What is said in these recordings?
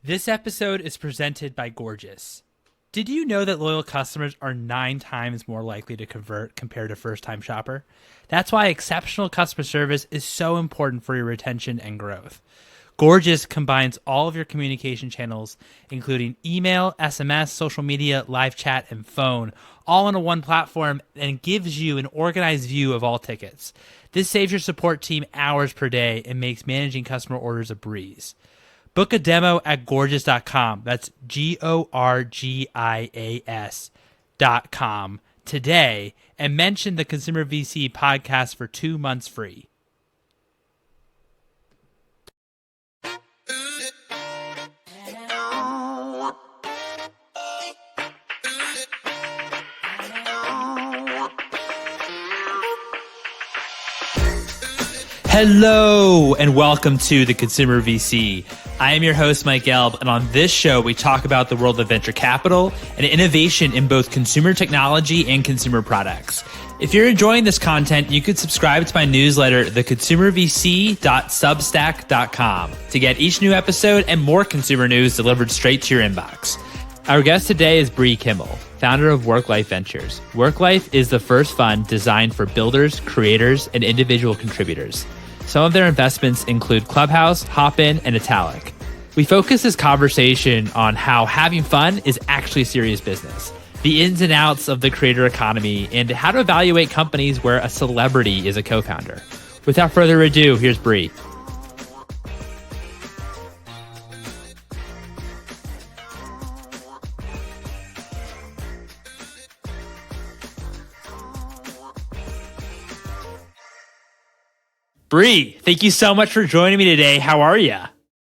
This episode is presented by Gorgeous. Did you know that loyal customers are 9 times more likely to convert compared to first-time shopper? That's why exceptional customer service is so important for your retention and growth. Gorgeous combines all of your communication channels, including email, SMS, social media, live chat, and phone, all on one platform and gives you an organized view of all tickets. This saves your support team hours per day and makes managing customer orders a breeze. Book a demo at gorgeous.com. That's gorgias.com today and mention the Consumer VC podcast for 2 months free. Hello and welcome to the Consumer VC. I am your host, Mike Gelb, and on this show, we talk about the world of venture capital and innovation in both consumer technology and consumer products. If you're enjoying this content, you could subscribe to my newsletter, theconsumervc.substack.com, to get each new episode and more consumer news delivered straight to your inbox. Our guest today is Kimmel, founder of Worklife Ventures. Worklife is the first fund designed for builders, creators, and individual contributors. Some of their investments include Clubhouse, Hopin, and Italic. We focus this conversation on how having fun is actually serious business, the ins and outs of the creator economy, and how to evaluate companies where a celebrity is a co-founder. Without further ado, here's Bree. Bree, thank you so much for joining me today. How are you?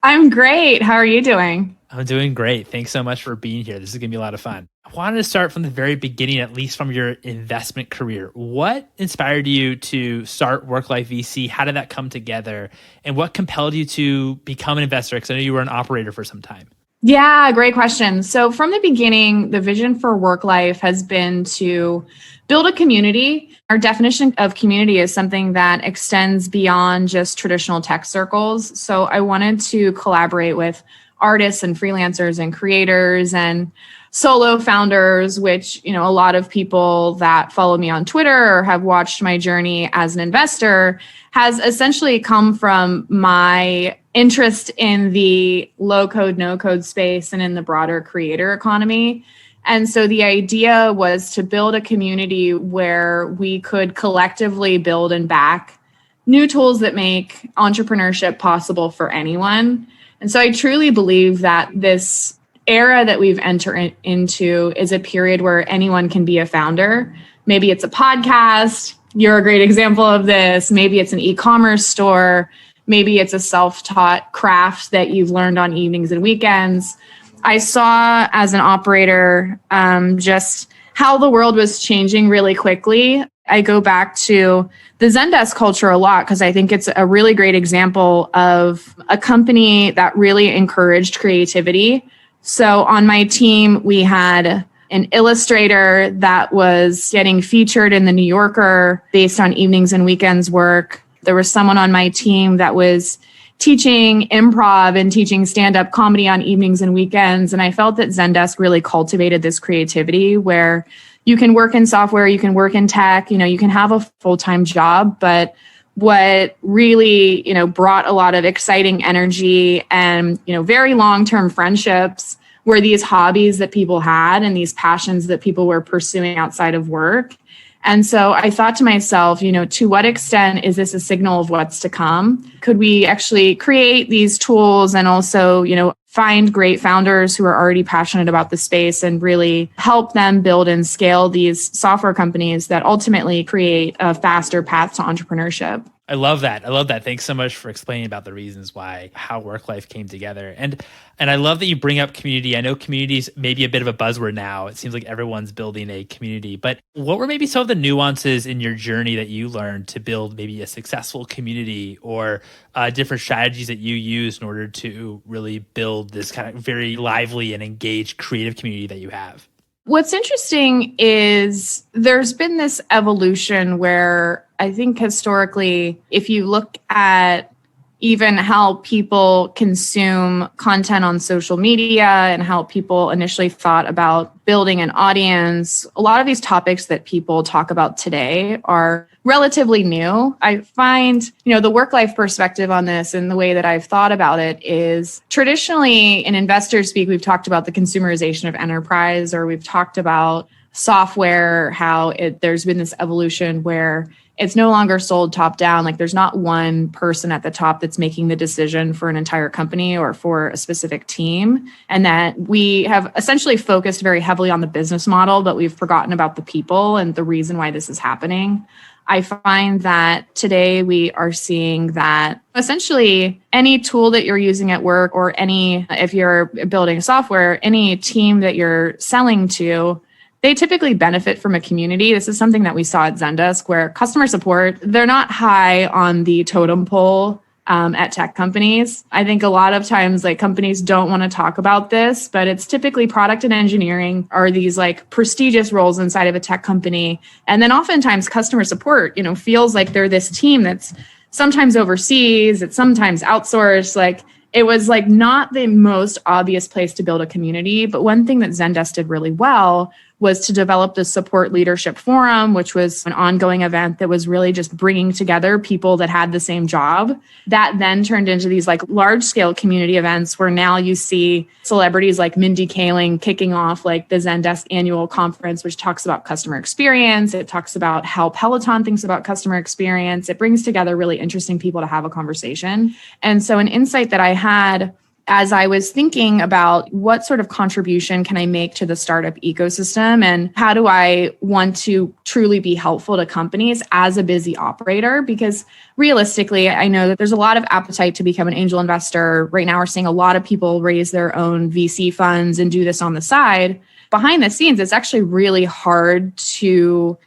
I'm great. How are you doing? I'm doing great. Thanks so much for being here. This is going to be a lot of fun. I wanted to start from the very beginning, at least from your investment career. What inspired you to start Worklife VC? How did that come together? And what compelled you to become an investor? Because I know you were an operator for some time. Yeah, great question. So from the beginning, the vision for Worklife has been to build a community. Our definition of community is something that extends beyond just traditional tech circles. So I wanted to collaborate with artists and freelancers and creators and solo founders, which, a lot of people that follow me on Twitter or have watched my journey as an investor has essentially come from my interest in the low code, no code space and in the broader creator economy. And so the idea was to build a community where we could collectively build and back new tools that make entrepreneurship possible for anyone. And so I truly believe that this era that we've entered into is a period where anyone can be a founder. Maybe it's a podcast. You're a great example of this. Maybe it's an e-commerce store. Maybe it's a self-taught craft that you've learned on evenings and weekends. I saw as an operator just how the world was changing really quickly. I go back to the Zendesk culture a lot because I think it's a really great example of a company that really encouraged creativity. So on my team, we had an illustrator that was getting featured in the New Yorker based on evenings and weekends work. There was someone on my team that was teaching improv and teaching stand-up comedy on evenings and weekends. And I felt that Zendesk really cultivated this creativity where you can work in software, you can work in tech, you can have a full-time job, but what really, brought a lot of exciting energy and, very long-term friendships were these hobbies that people had and these passions that people were pursuing outside of work. And so I thought to myself, to what extent is this a signal of what's to come? Could we actually create these tools and also, find great founders who are already passionate about the space and really help them build and scale these software companies that ultimately create a faster path to entrepreneurship? I love that. Thanks so much for explaining about the reasons how Worklife came together. And I love that you bring up community. I know community's maybe a bit of a buzzword now. It seems like everyone's building a community. But what were maybe some of the nuances in your journey that you learned to build maybe a successful community or different strategies that you used in order to really build this kind of very lively and engaged creative community that you have? What's interesting is there's been this evolution where I think historically, if you look at even how people consume content on social media and how people initially thought about building an audience. A lot of these topics that people talk about today are relatively new. I find, the work-life perspective on this and the way that I've thought about it is traditionally in investor speak, we've talked about the consumerization of enterprise, or we've talked about software, how there's been this evolution where it's no longer sold top down. Like there's not one person at the top that's making the decision for an entire company or for a specific team. And that we have essentially focused very heavily on the business model, but we've forgotten about the people and the reason why this is happening. I find that today we are seeing that essentially any tool that you're using at work or if you're building software, any team that you're selling to, they typically benefit from a community. This is something that we saw at Zendesk, where customer support, they're not high on the totem pole at tech companies. I think a lot of times companies don't want to talk about this, but it's typically product and engineering are these prestigious roles inside of a tech company. And then oftentimes customer support, feels like they're this team that's sometimes overseas, it's sometimes outsourced. It was not the most obvious place to build a community. But one thing that Zendesk did really well was to develop the support leadership forum, which was an ongoing event that was really just bringing together people that had the same job. That then turned into these large scale community events where now you see celebrities like Mindy Kaling kicking off the Zendesk annual conference, which talks about customer experience. It talks about how Peloton thinks about customer experience. It brings together really interesting people to have a conversation. And so an insight that I had as I was thinking about what sort of contribution can I make to the startup ecosystem and how do I want to truly be helpful to companies as a busy operator? Because realistically, I know that there's a lot of appetite to become an angel investor. Right now, we're seeing a lot of people raise their own VC funds and do this on the side. Behind the scenes, it's actually really hard to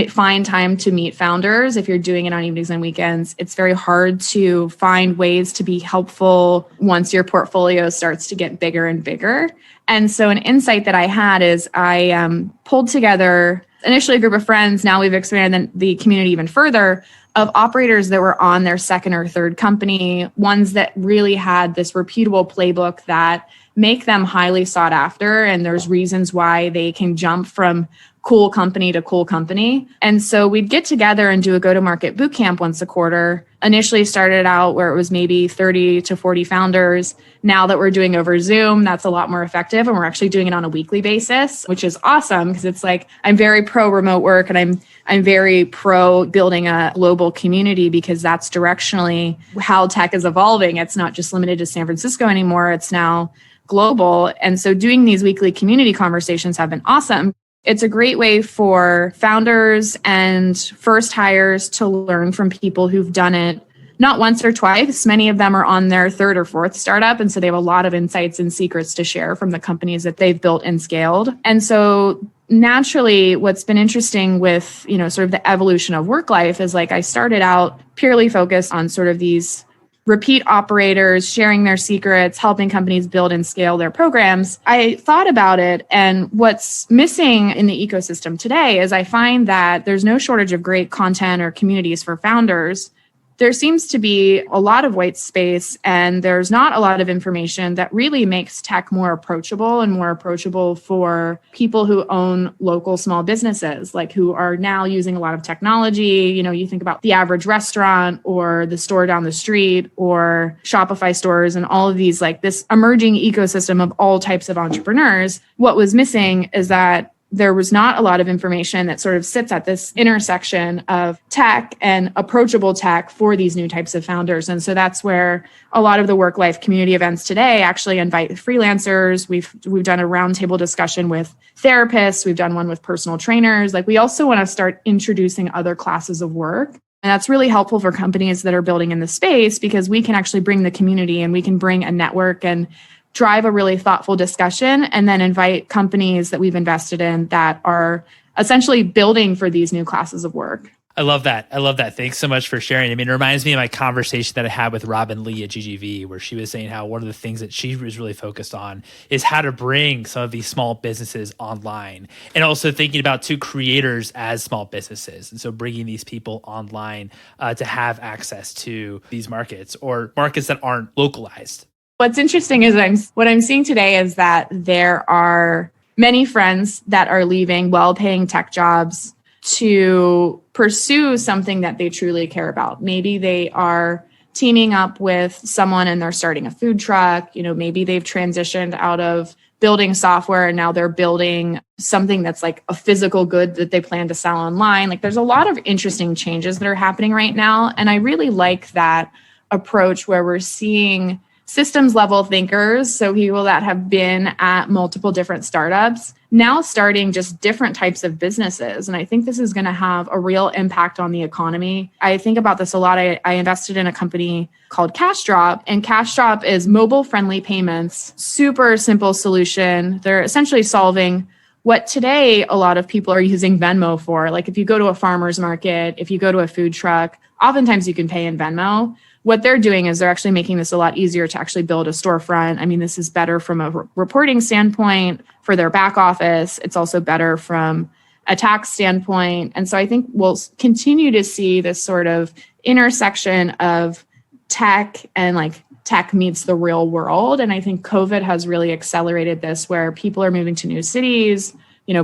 find time to meet founders. If you're doing it on evenings and weekends, it's very hard to find ways to be helpful once your portfolio starts to get bigger and bigger. And so an insight that I had is I pulled together initially a group of friends. Now we've expanded the community even further of operators that were on their second or third company, ones that really had this repeatable playbook that make them highly sought after. And there's reasons why they can jump from cool company to cool company. And so we'd get together and do a go-to-market boot camp once a quarter. Initially started out where it was maybe 30 to 40 founders. Now that we're doing over Zoom, that's a lot more effective. And we're actually doing it on a weekly basis, which is awesome because it's I'm very pro remote work and I'm very pro building a global community because that's directionally how tech is evolving. It's not just limited to San Francisco anymore. It's now global. And so doing these weekly community conversations have been awesome. It's a great way for founders and first hires to learn from people who've done it not once or twice. Many of them are on their third or fourth startup. And so they have a lot of insights and secrets to share from the companies that they've built and scaled. And so naturally, what's been interesting with, sort of the evolution of Worklife is I started out purely focused on sort of these repeat operators, sharing their secrets, helping companies build and scale their programs. I thought about it, and what's missing in the ecosystem today is I find that there's no shortage of great content or communities for founders. There seems to be a lot of white space, and there's not a lot of information that really makes tech more approachable and more approachable for people who own local small businesses, who are now using a lot of technology. You think about the average restaurant or the store down the street or Shopify stores and all of these, this emerging ecosystem of all types of entrepreneurs. What was missing is that there was not a lot of information that sort of sits at this intersection of tech and approachable tech for these new types of founders. And so that's where a lot of the Work-Life community events today actually invite freelancers. We've done a roundtable discussion with therapists. We've done one with personal trainers. We also want to start introducing other classes of work. And that's really helpful for companies that are building in the space because we can actually bring the community and we can bring a network and drive a really thoughtful discussion and then invite companies that we've invested in that are essentially building for these new classes of work. I love that. I love that. Thanks so much for sharing. I mean, it reminds me of my conversation that I had with Robin Lee at GGV, where she was saying how one of the things that she was really focused on is how to bring some of these small businesses online, and also thinking about two creators as small businesses. And so bringing these people online to have access to these markets or markets that aren't localized. What's interesting is what I'm seeing today is that there are many friends that are leaving well-paying tech jobs to pursue something that they truly care about. Maybe they are teaming up with someone and they're starting a food truck. Maybe they've transitioned out of building software and now they're building something that's like a physical good that they plan to sell online. Like there's a lot of interesting changes that are happening right now. And I really like that approach where we're seeing systems level thinkers, so people that have been at multiple different startups, now starting just different types of businesses. And I think this is going to have a real impact on the economy. I think about this a lot. I invested in a company called CashDrop, and CashDrop is mobile-friendly payments, super simple solution. They're essentially solving what today a lot of people are using Venmo for. Like if you go to a farmer's market, if you go to a food truck, oftentimes you can pay in Venmo. What they're doing is they're actually making this a lot easier to actually build a storefront. I mean, this is better from a reporting standpoint for their back office. It's also better from a tax standpoint. And so I think we'll continue to see this sort of intersection of tech and like tech meets the real world. And I think COVID has really accelerated this, where people are moving to new cities.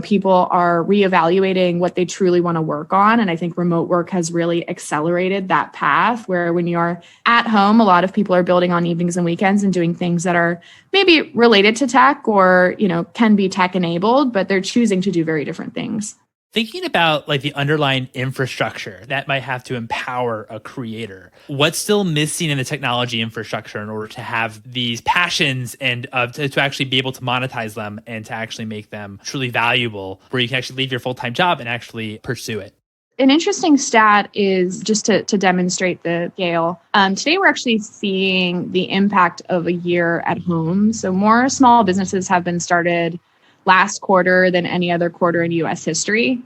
People are reevaluating what they truly want to work on. And I think remote work has really accelerated that path, where when you're at home, a lot of people are building on evenings and weekends and doing things that are maybe related to tech or, can be tech enabled, but they're choosing to do very different things. Thinking about like the underlying infrastructure that might have to empower a creator, what's still missing in the technology infrastructure in order to have these passions and to actually be able to monetize them and to actually make them truly valuable, where you can actually leave your full-time job and actually pursue it? An interesting stat is just to demonstrate the scale. Today, we're actually seeing the impact of a year at home. So more small businesses have been started last quarter than any other quarter in U.S. history.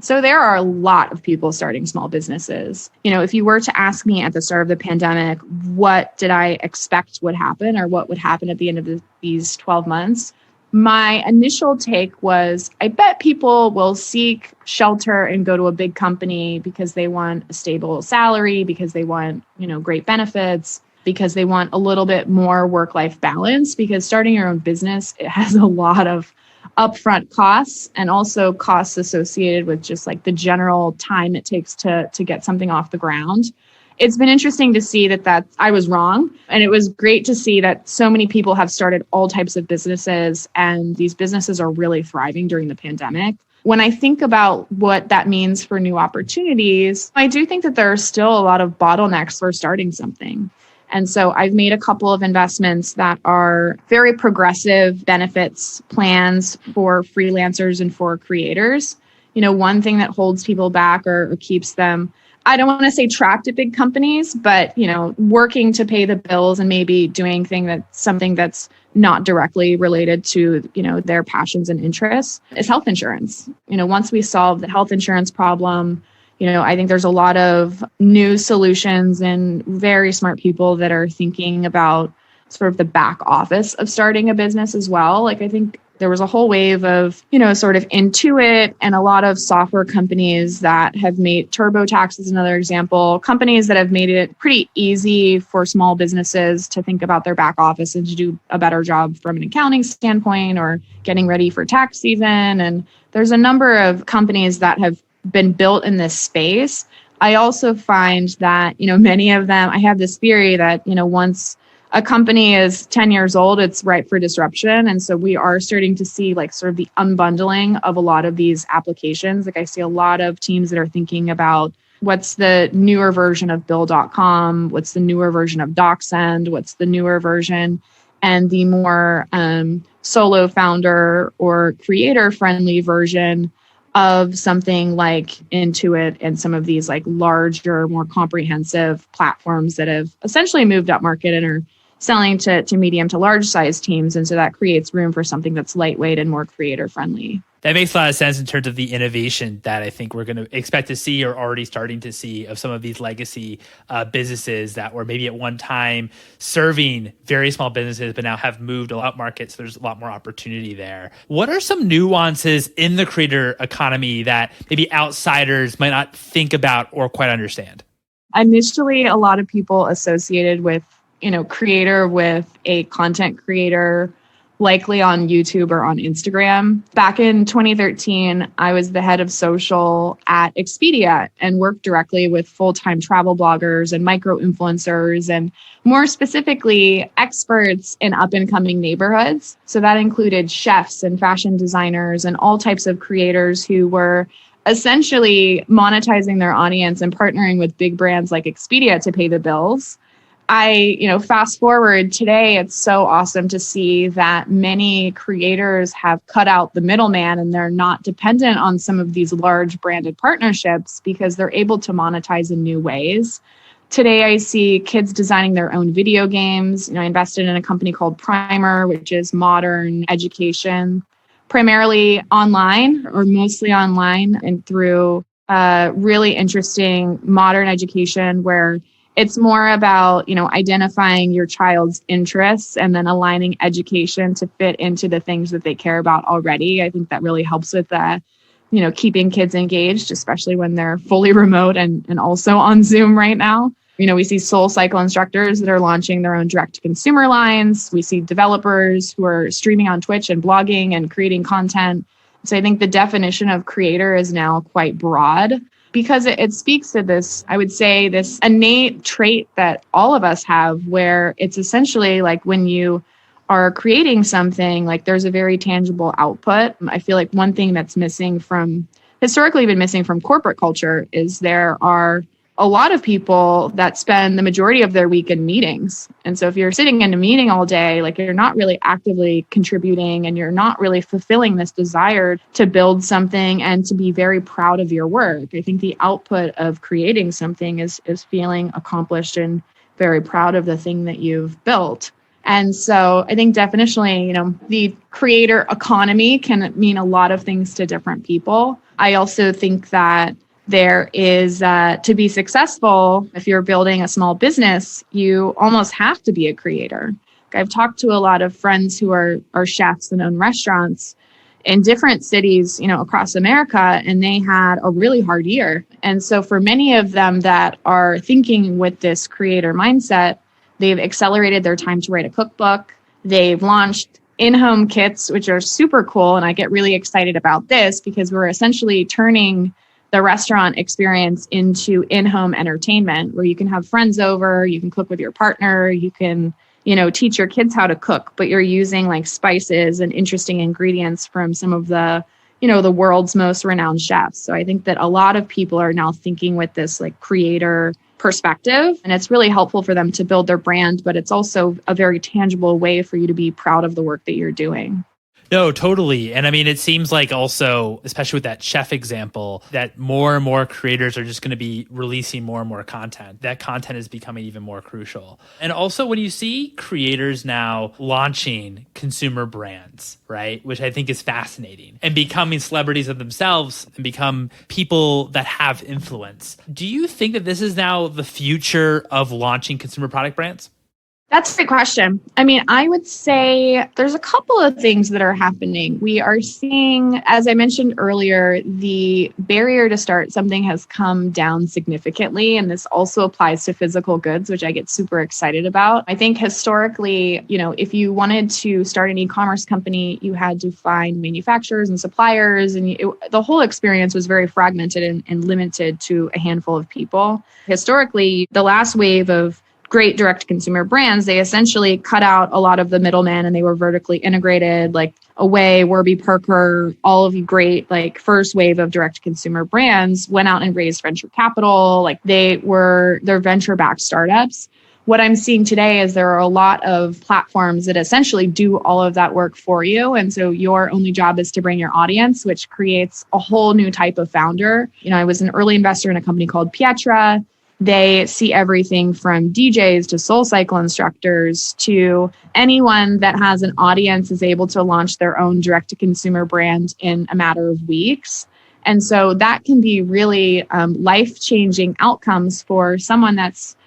So there are a lot of people starting small businesses. If you were to ask me at the start of the pandemic, what did I expect would happen or what would happen at the end of these 12 months? My initial take was, I bet people will seek shelter and go to a big company because they want a stable salary, because they want, great benefits, because they want a little bit more work-life balance, because starting your own business, it has a lot of upfront costs and also costs associated with just like the general time it takes to get something off the ground. It's been interesting to see that I was wrong. And it was great to see that so many people have started all types of businesses, and these businesses are really thriving during the pandemic. When I think about what that means for new opportunities, I do think that there are still a lot of bottlenecks for starting something. And so I've made a couple of investments that are very progressive benefits plans for freelancers and for creators. One thing that holds people back or keeps them, I don't want to say trapped at big companies, but, working to pay the bills and maybe doing something that's not directly related to, their passions and interests is health insurance. Once we solve the health insurance problem, I think there's a lot of new solutions and very smart people that are thinking about sort of the back office of starting a business as well. Like, I think there was a whole wave of, sort of Intuit and a lot of software companies that have made TurboTax is another example, companies that have made it pretty easy for small businesses to think about their back office and to do a better job from an accounting standpoint or getting ready for tax season. And there's a number of companies that have been built in this space. I also find that, many of them, I have this theory that, once a company is 10 years old, it's ripe for disruption. And so we are starting to see like sort of the unbundling of a lot of these applications. Like I see a lot of teams that are thinking about what's the newer version of Bill.com, what's the newer version of DocSend, what's the newer version, and the more solo founder or creator friendly version of something like Intuit and some of these like larger, more comprehensive platforms that have essentially moved up market and are selling to medium to large size teams. And so that creates room for something that's lightweight and more creator friendly. That makes a lot of sense in terms of the innovation that I think we're going to expect to see or already starting to see of some of these legacy businesses that were maybe at one time serving very small businesses, but now have moved a lot market. So there's a lot more opportunity there. What are some nuances in the creator economy that maybe outsiders might not think about or quite understand? Initially, a lot of people associated with, creator with a content creator, likely on YouTube or on Instagram. Back in 2013, I was the head of social at Expedia and worked directly with full-time travel bloggers and micro-influencers and more specifically, experts in up-and-coming neighborhoods. So that included chefs and fashion designers and all types of creators who were essentially monetizing their audience and partnering with big brands like Expedia to pay the bills. Fast forward today, it's so awesome to see that many creators have cut out the middleman and they're not dependent on some of these large branded partnerships because they're able to monetize in new ways. Today, I see kids designing their own video games. I invested in a company called Primer, which is modern education, primarily online or mostly online and through really interesting modern education where it's more about, identifying your child's interests and then aligning education to fit into the things that they care about already. I think that really helps with keeping kids engaged, especially when they're fully remote and also on Zoom right now. We see Soul Cycle instructors that are launching their own direct-to-consumer lines. We see developers who are streaming on Twitch and blogging and creating content. So I think the definition of creator is now quite broad because it speaks to this, I would say, this innate trait that all of us have where it's essentially like when you are creating something, like there's a very tangible output. I feel like one thing that's historically been missing from corporate culture is there are a lot of people that spend the majority of their week in meetings. And so if you're sitting in a meeting all day, like you're not really actively contributing and you're not really fulfilling this desire to build something and to be very proud of your work. I think the output of creating something is feeling accomplished and very proud of the thing that you've built. And so I think definitionally, the creator economy can mean a lot of things to different people. I also think that there is, to be successful, if you're building a small business, you almost have to be a creator. I've talked to a lot of friends who are chefs and own restaurants in different cities, across America, and they had a really hard year. And so for many of them that are thinking with this creator mindset, they've accelerated their time to write a cookbook. They've launched in-home kits, which are super cool. And I get really excited about this because we're essentially turning the restaurant experience into in-home entertainment where you can have friends over, you can cook with your partner, you can, teach your kids how to cook, but you're using like spices and interesting ingredients from some of the, the world's most renowned chefs. So I think that a lot of people are now thinking with this like creator perspective, and it's really helpful for them to build their brand, but it's also a very tangible way for you to be proud of the work that you're doing. No, totally. And I mean, it seems like also, especially with that chef example, that more and more creators are just going to be releasing more and more content. That content is becoming even more crucial. And also when you see creators now launching consumer brands, right, which I think is fascinating, and becoming celebrities of themselves and become people that have influence. Do you think that this is now the future of launching consumer product brands? That's a great question. I mean, I would say there's a couple of things that are happening. We are seeing, as I mentioned earlier, the barrier to start something has come down significantly. And this also applies to physical goods, which I get super excited about. I think historically, if you wanted to start an e-commerce company, you had to find manufacturers and suppliers. And the whole experience was very fragmented and limited to a handful of people. Historically, the last wave of great direct-to-consumer brands, they essentially cut out a lot of the middlemen and they were vertically integrated, like Away, Warby Parker, all of the great like first wave of direct-to-consumer brands went out and raised venture capital. Like they're venture-backed startups. What I'm seeing today is there are a lot of platforms that essentially do all of that work for you. And so your only job is to bring your audience, which creates a whole new type of founder. I was an early investor in a company called Pietra. They see everything from DJs to soul cycle instructors to anyone that has an audience is able to launch their own direct-to-consumer brand in a matter of weeks. And so that can be really life-changing outcomes for someone that's,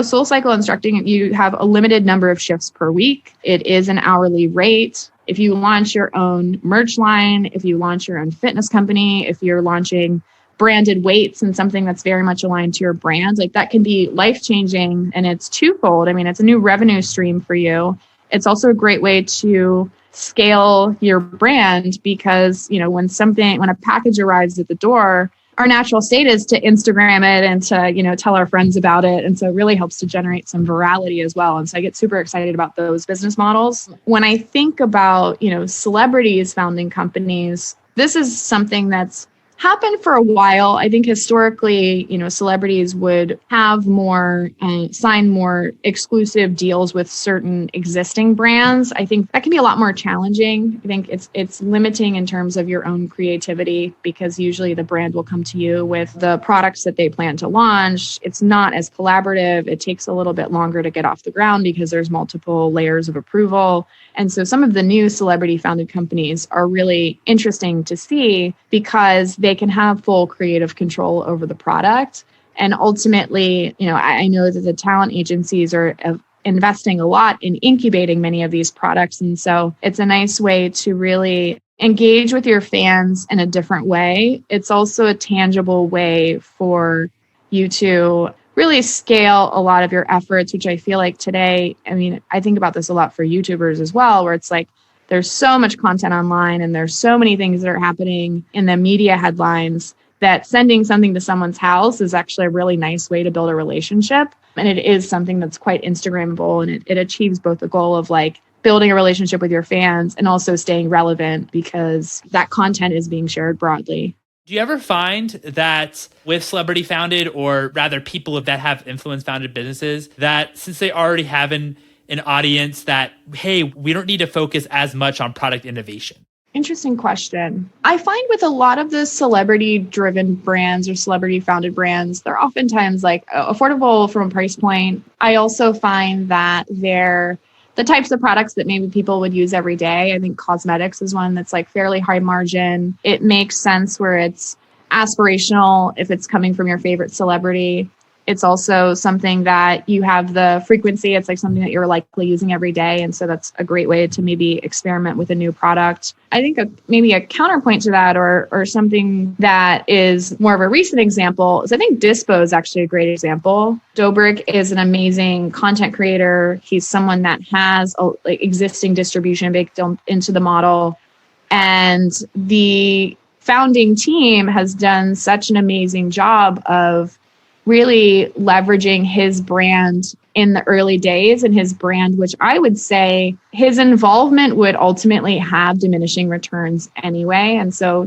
soul cycle instructing. You have a limited number of shifts per week. It is an hourly rate. If you launch your own merch line, if you launch your own fitness company, if you're launching branded weights and something that's very much aligned to your brand, like that can be life-changing. And it's twofold. I mean, it's a new revenue stream for you. It's also a great way to scale your brand because, when a package arrives at the door, our natural state is to Instagram it and to, tell our friends about it. And so it really helps to generate some virality as well. And so I get super excited about those business models. When I think about, celebrities founding companies, this is something that's happened for a while. I think historically, celebrities would have more, sign more exclusive deals with certain existing brands. I think that can be a lot more challenging. I think it's limiting in terms of your own creativity because usually the brand will come to you with the products that they plan to launch. It's not as collaborative. It takes a little bit longer to get off the ground because there's multiple layers of approval. And so some of the new celebrity founded companies are really interesting to see because they can have full creative control over the product. And ultimately, I know that the talent agencies are investing a lot in incubating many of these products. And so it's a nice way to really engage with your fans in a different way. It's also a tangible way for you to really scale a lot of your efforts, which I feel like today, I think about this a lot for YouTubers as well, where it's like, there's so much content online and there's so many things that are happening in the media headlines that sending something to someone's house is actually a really nice way to build a relationship. And it is something that's quite Instagrammable and it achieves both the goal of like building a relationship with your fans and also staying relevant because that content is being shared broadly. Do you ever find that with celebrity founded, or rather people that have influence founded businesses, that since they already have an audience that, hey, we don't need to focus as much on product innovation? Interesting question. I find with a lot of the celebrity driven brands or celebrity founded brands, they're oftentimes like affordable from a price point. I also find that they're the types of products that maybe people would use every day. I think cosmetics is one that's like fairly high margin. It makes sense where it's aspirational if it's coming from your favorite celebrity. It's also something that you have the frequency. It's like something that you're likely using every day. And so that's a great way to maybe experiment with a new product. I think maybe a counterpoint to that or something that is more of a recent example is I think Dispo is actually a great example. Dobrik is an amazing content creator. He's someone that has existing distribution baked into the model. And the founding team has done such an amazing job of really leveraging his brand in the early days and his brand, which I would say his involvement would ultimately have diminishing returns anyway. And so,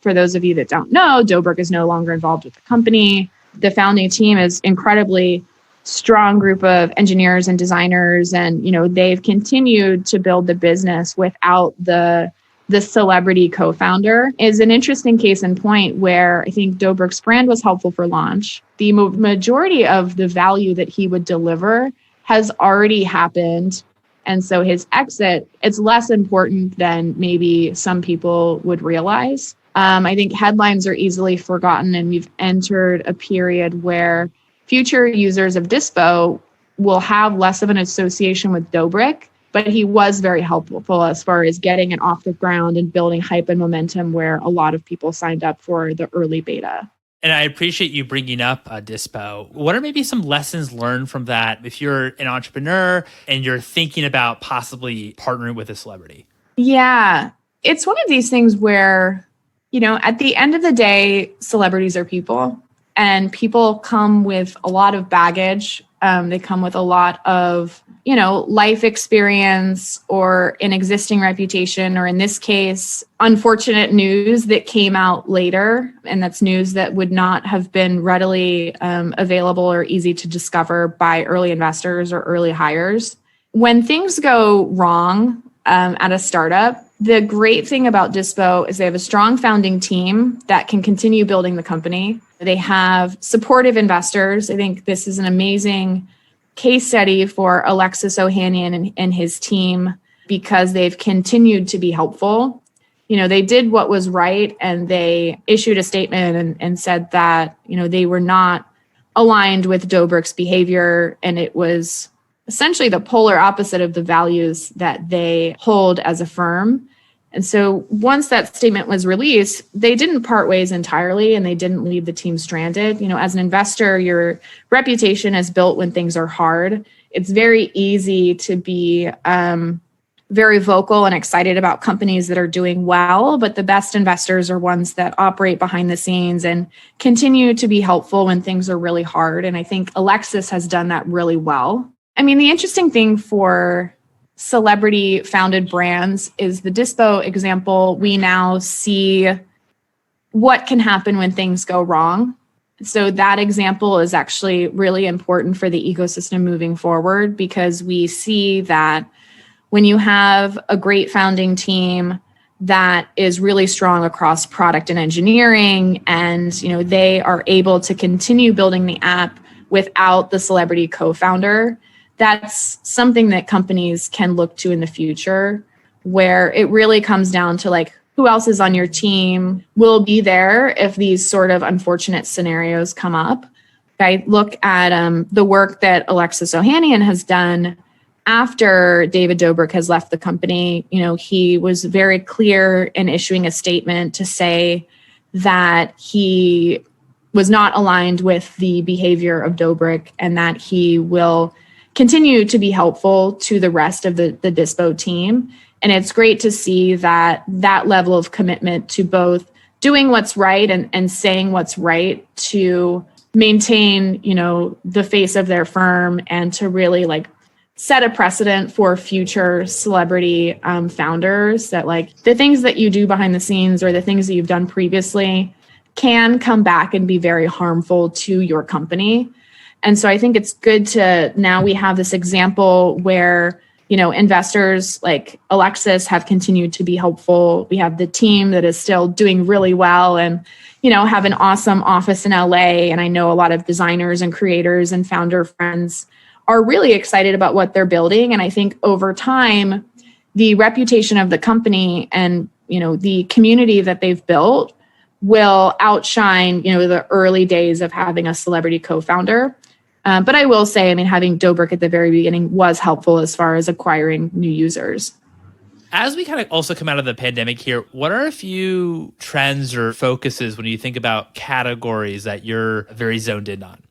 for those of you that don't know, Dobrik is no longer involved with the company. The founding team is incredibly strong group of engineers and designers. And, they've continued to build the business without the celebrity co-founder. Is an interesting case in point where I think Dobrik's brand was helpful for launch. The majority of the value that he would deliver has already happened. And so his exit, it's less important than maybe some people would realize. I think headlines are easily forgotten, and we've entered a period where future users of Dispo will have less of an association with Dobrik. But he was very helpful as far as getting it off the ground and building hype and momentum where a lot of people signed up for the early beta. And I appreciate you bringing up Dispo. What are maybe some lessons learned from that if you're an entrepreneur and you're thinking about possibly partnering with a celebrity? Yeah, it's one of these things where, at the end of the day, celebrities are people and people come with a lot of baggage. They come with a lot of, life experience or an existing reputation, or in this case, unfortunate news that came out later. And that's news that would not have been readily available or easy to discover by early investors or early hires. When things go wrong at a startup, the great thing about Dispo is they have a strong founding team that can continue building the company. They have supportive investors. I think this is an amazing case study for Alexis Ohanian and his team because they've continued to be helpful. They did what was right, and they issued a statement and said that, they were not aligned with Dobrik's behavior, and it was essentially the polar opposite of the values that they hold as a firm. And so once that statement was released, they didn't part ways entirely, and they didn't leave the team stranded. As an investor, your reputation is built when things are hard. It's very easy to be very vocal and excited about companies that are doing well, but the best investors are ones that operate behind the scenes and continue to be helpful when things are really hard. And I think Alexis has done that really well. I mean, the interesting thing for celebrity founded brands is the Dispo example. We now see what can happen when things go wrong. So that example is actually really important for the ecosystem moving forward, because we see that when you have a great founding team that is really strong across product and engineering, and they are able to continue building the app without the celebrity co-founder, that's something that companies can look to in the future, where it really comes down to who else is on your team will be there if these sort of unfortunate scenarios come up. I look at the work that Alexis Ohanian has done after David Dobrik has left the company. He was very clear in issuing a statement to say that he was not aligned with the behavior of Dobrik, and that he will continue to be helpful to the rest of the Dispo team. And it's great to see that level of commitment to both doing what's right and saying what's right to maintain, the face of their firm, and to really set a precedent for future celebrity founders, that the things that you do behind the scenes or the things that you've done previously can come back and be very harmful to your company. And so I think it's good to now we have this example where, investors like Alexis have continued to be helpful. We have the team that is still doing really well and, have an awesome office in LA. And I know a lot of designers and creators and founder friends are really excited about what they're building. And I think over time, the reputation of the company and, the community that they've built will outshine, the early days of having a celebrity co-founder. But I will say, having Dobrik at the very beginning was helpful as far as acquiring new users. As we kind of also come out of the pandemic here, what are a few trends or focuses when you think about categories that you're very zoned in on?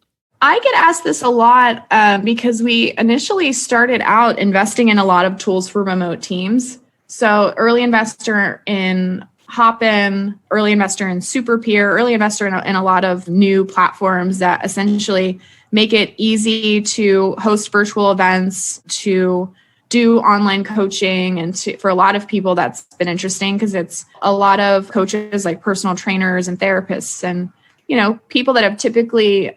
I get asked this a lot because we initially started out investing in a lot of tools for remote teams. So early investor in Hopin, early investor in SuperPeer, early investor in a lot of new platforms that essentially make it easy to host virtual events, to do online coaching. And for a lot of people, that's been interesting because it's a lot of coaches like personal trainers and therapists and people that have typically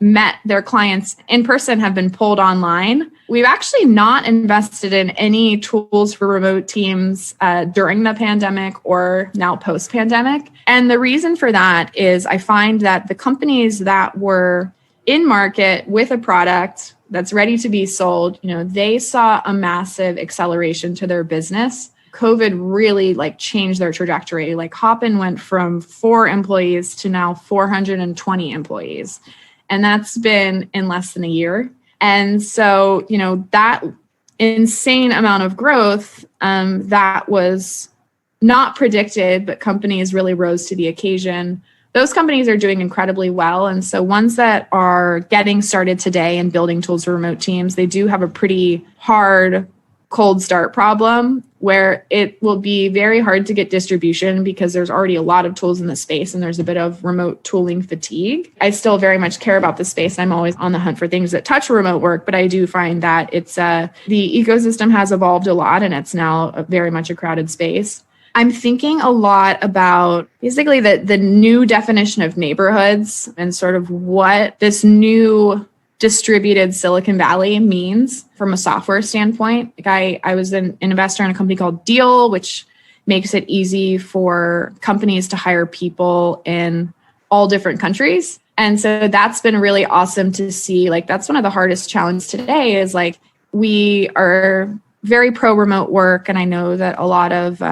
met their clients in person have been pulled online. We've actually not invested in any tools for remote teams during the pandemic or now post-pandemic. And the reason for that is I find that the companies that were in market with a product that's ready to be sold, they saw a massive acceleration to their business. COVID really changed their trajectory. Hopin went from 4 employees to now 420 employees. And that's been in less than a year. And so, that insane amount of growth that was not predicted, but companies really rose to the occasion. Those companies are doing incredibly well. And so ones that are getting started today and building tools for remote teams, they do have a pretty hard cold start problem where it will be very hard to get distribution because there's already a lot of tools in the space and there's a bit of remote tooling fatigue. I still very much care about the space. I'm always on the hunt for things that touch remote work, but I do find that it's the ecosystem has evolved a lot and it's now very much a crowded space. I'm thinking a lot about basically the new definition of neighborhoods and sort of what this new distributed Silicon Valley means from a software standpoint. I was an investor in a company called Deal, which makes it easy for companies to hire people in all different countries. And so that's been really awesome to see. Like, that's one of the hardest challenges today is like, we are very pro remote work. And I know that a lot of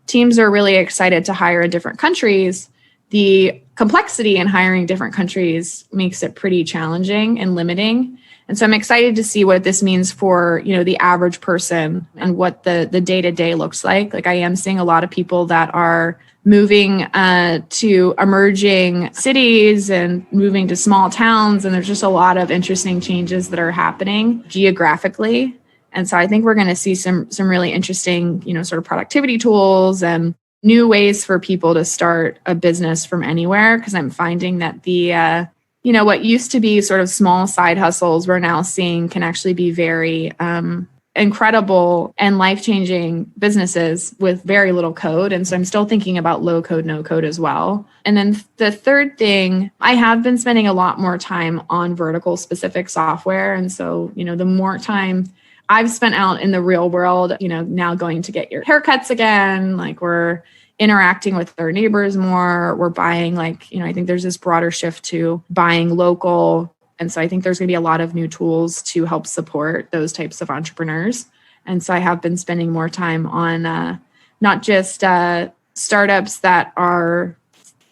teams are really excited to hire in different countries. The complexity in hiring different countries makes it pretty challenging and limiting. And so I'm excited to see what this means for, the average person and what the day-to-day looks like. Like, I am seeing a lot of people that are moving to emerging cities and moving to small towns. And there's just a lot of interesting changes that are happening geographically. And so I think we're going to see some really interesting, sort of productivity tools and new ways for people to start a business from anywhere. Because I'm finding that the what used to be sort of small side hustles we're now seeing can actually be very incredible and life-changing businesses with very little code. And so I'm still thinking about low code, no code as well. And then the third thing, I have been spending a lot more time on vertical specific software. And so, the more time I've spent out in the real world, now going to get your haircuts again, like we're interacting with our neighbors more, we're buying I think there's this broader shift to buying local. And so I think there's going to be a lot of new tools to help support those types of entrepreneurs. And so I have been spending more time on not just startups that are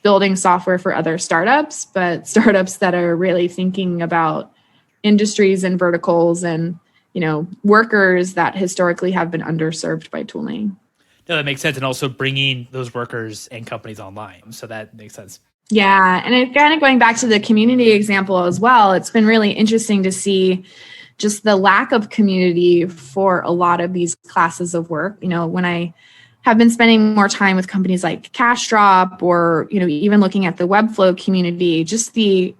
building software for other startups, but startups that are really thinking about industries and verticals and, workers that historically have been underserved by tooling. No, that makes sense. And also bringing those workers and companies online. So that makes sense. Yeah. And it kind of going back to the community example as well, it's been really interesting to see just the lack of community for a lot of these classes of work. When I have been spending more time with companies like CashDrop or, even looking at the Webflow community, just the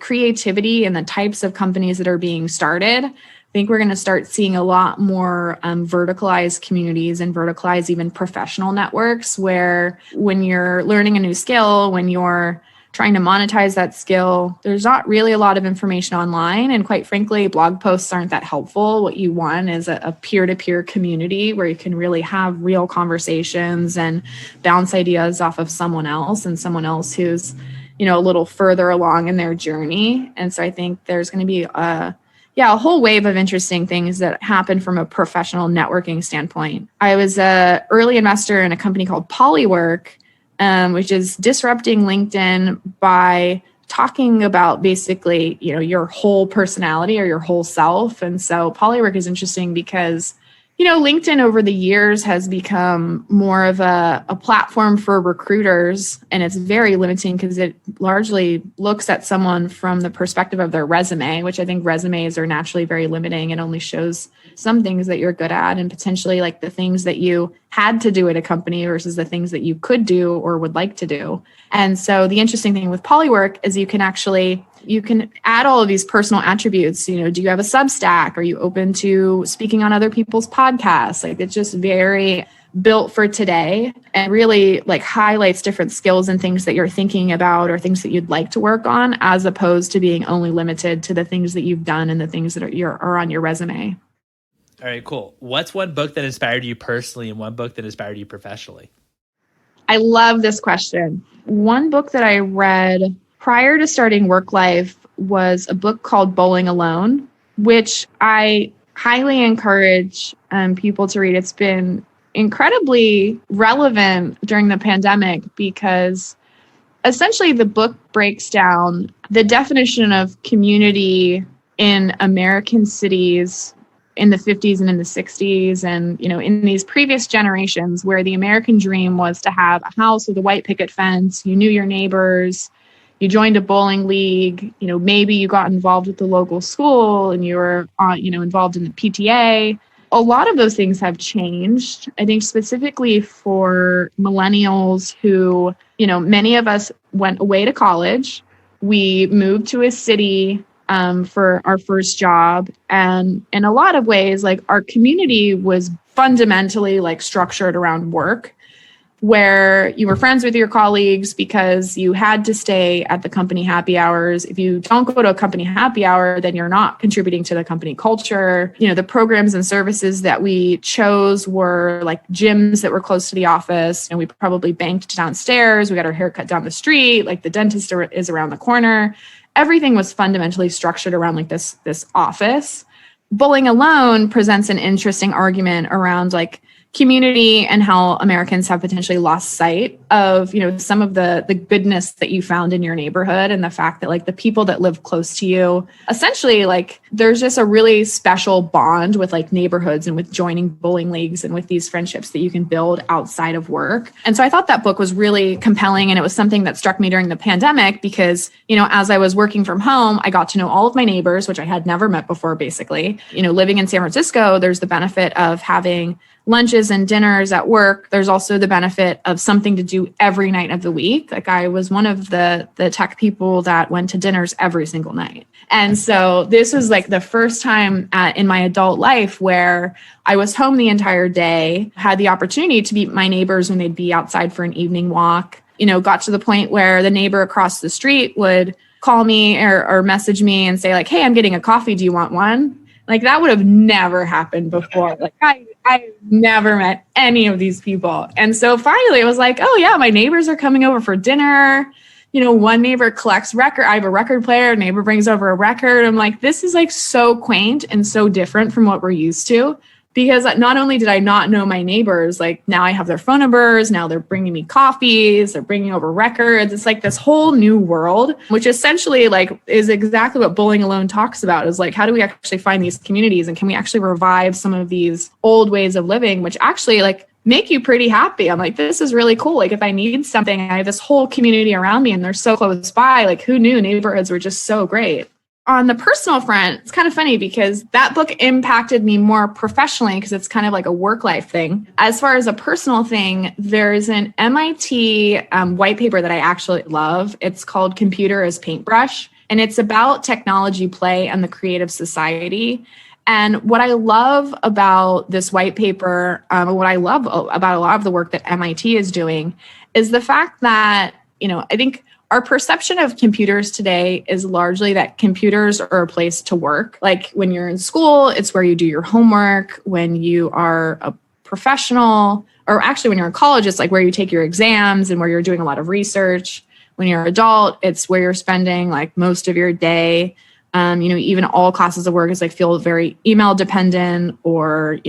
creativity and the types of companies that are being started, I think we're going to start seeing a lot more verticalized communities and verticalized even professional networks where when you're learning a new skill, when you're trying to monetize that skill, there's not really a lot of information online. And quite frankly, blog posts aren't that helpful. What you want is a peer-to-peer community where you can really have real conversations and bounce ideas off of someone else and someone else who's, a little further along in their journey. And so I think there's going to be a whole wave of interesting things that happen from a professional networking standpoint. I was an early investor in a company called Polywork, which is disrupting LinkedIn by talking about basically, your whole personality or your whole self. And so Polywork is interesting because, LinkedIn over the years has become more of a platform for recruiters, and it's very limiting because it largely looks at someone from the perspective of their resume, which I think resumes are naturally very limiting. It only shows some things that you're good at and potentially like the things that you had to do at a company versus the things that you could do or would like to do. And so the interesting thing with Polywork is you can add all of these personal attributes. Do you have a Substack? Are you open to speaking on other people's podcasts? Like, it's just very built for today and really highlights different skills and things that you're thinking about or things that you'd like to work on, as opposed to being only limited to the things that you've done and the things that are on your resume. All right, cool. What's one book that inspired you personally and one book that inspired you professionally? I love this question. One book that I read prior to starting Worklife was a book called Bowling Alone, which I highly encourage people to read. It's been incredibly relevant during the pandemic because essentially the book breaks down the definition of community in American cities in the 50s and in the 60s. And, in these previous generations where the American dream was to have a house with a white picket fence, you knew your neighbors, you joined a bowling league, maybe you got involved with the local school and you were, involved in the PTA. A lot of those things have changed. I think specifically for millennials who, many of us went away to college. We moved to a city for our first job. And in a lot of ways, our community was fundamentally structured around work. where you were friends with your colleagues because you had to stay at the company happy hours. If you don't go to a company happy hour, then you're not contributing to the company culture. The programs and services that we chose were like gyms that were close to the office, and we probably banked downstairs. We got our hair cut down the street, like the dentist is around the corner. Everything was fundamentally structured around like this office. Bullying alone presents an interesting argument around like community and how Americans have potentially lost sight of, some of the goodness that you found in your neighborhood, and the fact that like the people that live close to you, essentially like there's just a really special bond with like neighborhoods and with joining bowling leagues and with these friendships that you can build outside of work. And so I thought that book was really compelling, and it was something that struck me during the pandemic because, as I was working from home, I got to know all of my neighbors, which I had never met before, basically. Living in San Francisco, there's the benefit of having lunches and dinners at work. There's also the benefit of something to do every night of the week. Like I was one of the tech people that went to dinners every single night. And so this was like the first time in my adult life where I was home the entire day, had the opportunity to meet my neighbors when they'd be outside for an evening walk. Got to the point where the neighbor across the street would call me or message me and say like, hey, I'm getting a coffee. Do you want one? Like that would have never happened before. Like I never met any of these people. And so finally it was like, oh yeah, my neighbors are coming over for dinner. One neighbor collects record. I have a record player. A neighbor brings over a record. I'm like, this is like so quaint and so different from what we're used to. Because not only did I not know my neighbors, like now I have their phone numbers. Now they're bringing me coffees. They're bringing over records. It's like this whole new world, which essentially like is exactly what Bowling Alone talks about, is like, how do we actually find these communities, and can we actually revive some of these old ways of living, which actually like make you pretty happy. I'm like, this is really cool. Like if I need something, I have this whole community around me and they're so close by. Like who knew neighborhoods were just so great? On the personal front, it's kind of funny because that book impacted me more professionally because it's kind of like a work life thing. As far as a personal thing, there's an MIT white paper that I actually love. It's called Computer as Paintbrush, and it's about technology play and the creative society. And what I love about this white paper, what I love about a lot of the work that MIT is doing, is the fact that, I think our perception of computers today is largely that computers are a place to work. Like when you're in school, it's where you do your homework. When you are a professional, or actually when you're in college, it's like where you take your exams and where you're doing a lot of research. When you're an adult, it's where you're spending like most of your day. Even all classes of work is like feel very email dependent, or,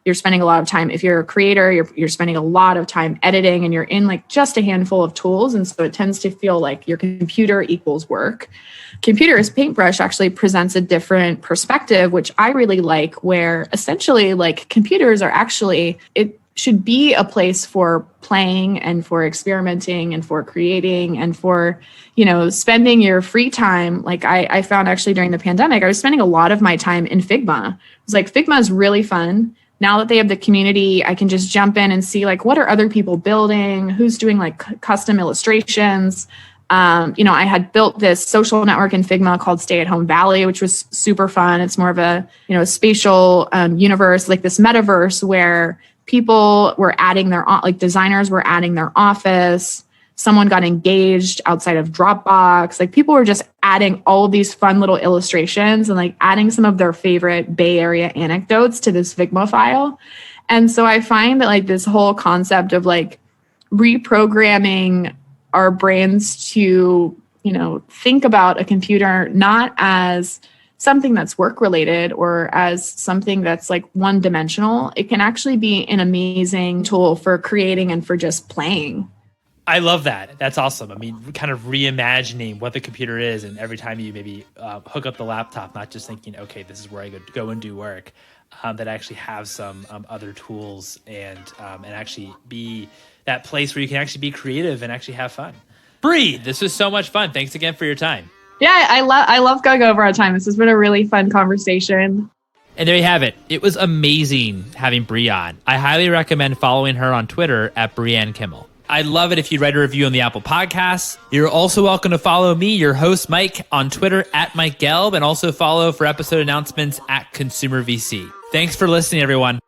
you're spending a lot of time. If you're a creator, you're spending a lot of time editing, and you're in like just a handful of tools. And so it tends to feel like your computer equals work. Computer as Paintbrush actually presents a different perspective, which I really like, where essentially like computers are actually, it should be a place for playing and for experimenting and for creating and for, spending your free time. Like I found actually during the pandemic, I was spending a lot of my time in Figma. It was like, Figma is really fun. Now that they have the community, I can just jump in and see like, what are other people building? Who's doing like custom illustrations? I had built this social network in Figma called Stay at Home Valley, which was super fun. It's more of a, spatial universe, like this metaverse where people were adding designers were adding their office. Someone got engaged outside of Dropbox. Like people were just adding all of these fun little illustrations and like adding some of their favorite Bay Area anecdotes to this Figma file. And so I find that like this whole concept of like reprogramming our brains to, think about a computer not as something that's work related or as something that's like one dimensional, it can actually be an amazing tool for creating and for just playing. I love that. That's awesome. I mean, kind of reimagining what the computer is, and every time you maybe hook up the laptop, not just thinking, okay, this is where I go and do work, that actually have some other tools and actually be that place where you can actually be creative and actually have fun. Bree, this was so much fun. Thanks again for your time. Yeah, I love going over our time. This has been a really fun conversation. And there you have it. It was amazing having Bree on. I highly recommend following her on Twitter at Brianne Kimmel. I'd love it if you'd write a review on the Apple Podcasts. You're also welcome to follow me, your host, Mike, on Twitter at Mike Gelb, and also follow for episode announcements at Consumer VC. Thanks for listening, everyone.